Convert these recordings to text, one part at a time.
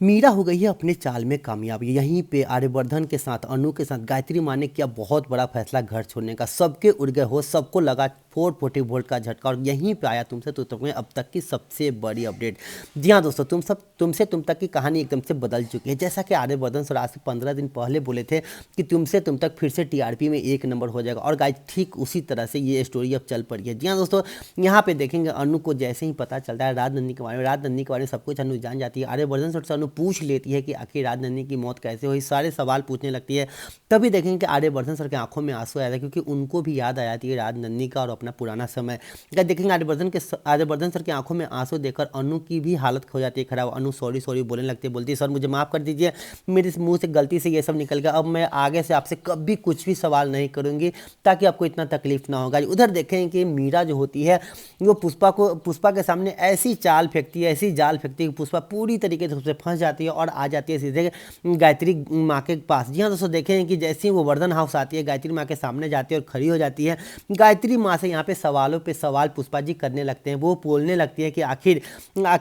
मीरा हो गई है अपने चाल में कामयाब। यहीं पे आर्यवर्धन के साथ अनु के साथ गायत्री माँ ने किया बहुत बड़ा फैसला घर छोड़ने का। सबके उड़ गए होश, सबको लगा 440 वोल्ट का झटका। और यहीं पे आया तुमसे तो तुम्हें अब तक की सबसे बड़ी अपडेट। जी हाँ दोस्तों, तुम तक की कहानी एकदम से बदल चुकी है। जैसा कि आर्यवर्धन सर आज से 15 दिन पहले बोले थे कि तुमसे तुम तक फिर से टीआरपी में 1 नंबर हो जाएगा, और गाइस ठीक उसी तरह से ये स्टोरी अब चल पड़ी है। जी हाँ दोस्तों, यहाँ पे देखेंगे अनु को जैसे ही पता चलता है राज नंदी के बारे में, राज नंदी के बारे में सब कुछ अनु जान जाती है। आर्यवर्धन सर से अनु पूछ लेती है कि आखिर राज नंदी की मौत कैसे हुई, सारे सवाल पूछने लगती है। तभी देखेंगे कि आर्यवर्धन सर के आंखों में आंसू आया था, क्योंकि उनको भी याद आ जाती है राज नंदी का और अपना पुराना समय। क्या देखेंगे आर्यवर्धन सर की आंखों में आंसू देखकर अनु की भी हालत हो जाती है खराब। अनु सॉरी सॉरी बोलने लगती है, बोलती है सर मुझे माफ़ कर दीजिए, मेरे मुंह से गलती से ये सब निकल गया, अब मैं आगे से आपसे कभी कुछ भी सवाल नहीं करूंगी ताकि आपको इतना तकलीफ ना होगा। उधर देखें कि मीरा जो होती है वो पुष्पा के सामने ऐसी चाल फेंकती है, ऐसी जाल फेंकती है कि पुष्पा पूरी तरीके से उससे फंस जाती है और आ जाती है सीधे गायत्री माँ के पास। जी हाँ दोस्तों, देखें कि जैसे ही वो वर्धन हाउस आती है, गायत्री माँ के सामने जाती है और खड़ी हो जाती है। गायत्री माँ से यहाँ पे सवालों पे सवाल पुष्पा जी करने लगते हैं। वो बोलने लगती है कि आखिर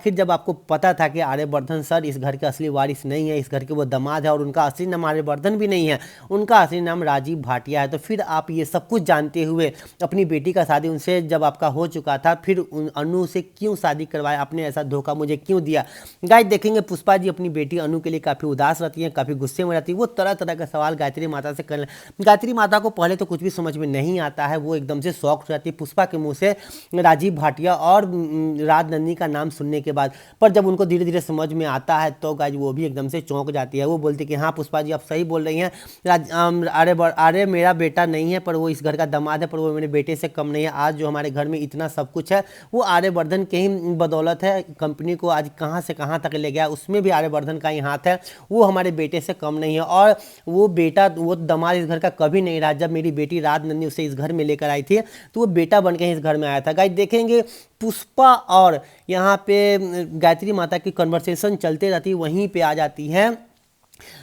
जब आपको पता था कि आर्यवर्धन सर इस घर के असली वारिस नहीं है, इस घर के वो दामाद है, और उनका असली नाम आर्यवर्धन भी नहीं है, उनका असली नाम राजीव भाटिया है, तो फिर आप ये सब कुछ जानते हुए अपनी बेटी का शादी उनसे जब आपका हो चुका था, फिर अनु से क्यों शादी करवाया, आपने ऐसा धोखा मुझे क्यों दिया। गाइस देखेंगे पुष्पा जी अपनी बेटी अनु के लिए काफ़ी उदास रहती हैं, काफ़ी गुस्से में रहती है। वो तरह तरह का सवाल गायत्री माता से करने। गायत्री माता को पहले तो कुछ भी समझ में नहीं आता है, वो एकदम से शॉक हो जाती है पुष्पा के मुंह से राजीव भाटिया और राज नंदी का नाम सुनने के बाद। पर जब उनको धीरे धीरे समझ में आता है तो गाइस वो भी एकदम से चौंक जाती है। वो बोलती है कि हाँ पुष्पा जी आप सही बोल रही हैं, अरे मेरा बेटा नहीं है, पर वो इस घर का दामाद है, पर वो मेरे बेटे से कम नहीं है। आज जो हमारे घर में इतना सब कुछ है वो आर्यवर्धन के ही बदौलत है। कंपनी को आज कहाँ से कहाँ तक ले गया उसमें भी आर्यवर्धन का ही हाथ है। वो हमारे बेटे से कम नहीं है, और वो दामाद इस घर का कभी नहीं रहा। जब मेरी बेटी राज नंदी उसे इस घर में लेकर आई थी तो वो बेटा बन के ही इस घर में आया था। गाइस देखेंगे पुष्पा और यहाँ पे गायत्री माता की कन्वर्सेशन चलते रहती है। वहीं पे आ जाती है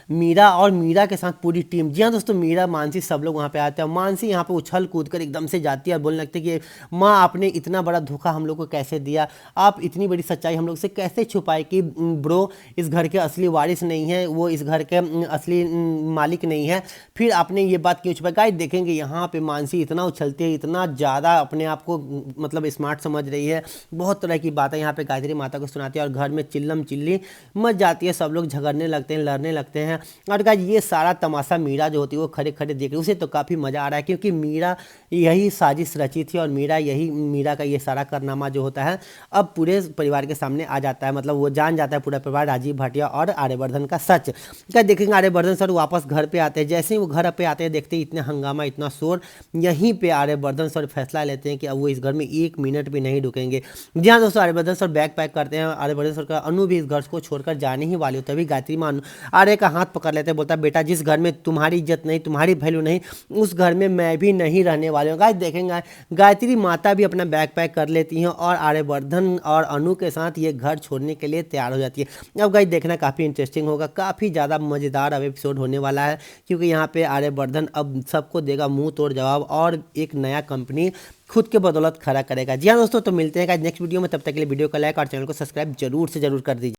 मीरा, और मीरा के साथ पूरी टीम। जी हाँ दोस्तों, मीरा मानसी सब लोग वहाँ पे आते हैं। मानसी यहाँ पे उछल कूद कर एकदम से जाती है और बोलने लगती है कि माँ आपने इतना बड़ा धोखा हम लोग को कैसे दिया, आप इतनी बड़ी सच्चाई हम लोग से कैसे छुपाए कि ब्रो इस घर के असली वारिस नहीं है, वो इस घर के असली मालिक नहीं है, फिर आपने ये बात क्यों छुपाई। गाइस देखेंगे यहाँ पे मानसी इतना उछलती है, इतना ज़्यादा अपने आप को मतलब स्मार्ट समझ रही है, बहुत तरह की बातें यहाँ पे गायत्री माता को सुनाती है, और घर में चिल्लम चिल्ली मच जाती है। सब लोग झगड़ने लगते हैं, लड़ने लगते हैं। और गाइस ये सारा तमाशा मीरा जो होती है वो खड़े खड़े देख रही है। उसे तो काफ़ी मज़ा आ रहा है, क्योंकि मीरा यही साजिश रची थी, और मीरा का ये सारा कारनामा जो होता है अब पूरे परिवार के सामने आ जाता है। मतलब वो जान जाता है पूरा परिवार, राजीव भाटिया और आर्यवर्धन का सच। क्या देखेंगे आर्यवर्धन सर वापस घर पे आते हैं। जैसे ही वो घर पे आते हैं देखते हैं इतना हंगामा, इतना शोर। यहीं पे आर्यवर्धन सर फैसला लेते हैं कि अब वो इस घर में 1 मिनट भी नहीं रुकेंगे। जी हाँ दोस्तों, आर्यवर्धन सर बैग पैक करते हैं। आर्यवर्धन सर का अनु भी इस घर को छोड़कर जाने ही वाली होती है। तभी गायत्री माँ आर्य का हाथ पकड़ लेते हैं, बोलता है बेटा जिस घर में तुम्हारी इज्जत नहीं, तुम्हारी वैल्यू नहीं, उस घर में मैं भी नहीं रहने वाली हूँ। गाइस देखेंगे गायत्री माता भी अपना बैग पैक कर लेती हैं और आर्यवर्धन और अनु के साथ ये घर छोड़ने के लिए तैयार हो जाती है। अब गाइस देखना काफ़ी इंटरेस्टिंग होगा, काफ़ी ज़्यादा मज़ेदार अब एपिसोड होने वाला है, क्योंकि यहाँ पे आर्यवर्धन अब सबको देगा मुंह तोड़ जवाब, और एक नया कंपनी खुद के बदौलत खड़ा करेगा। जी हाँ दोस्तों, तो मिलते हैं नेक्स्ट वीडियो में। तब तक के लिए वीडियो को लाइक और चैनल को सब्सक्राइब जरूर से जरूर कर दीजिए।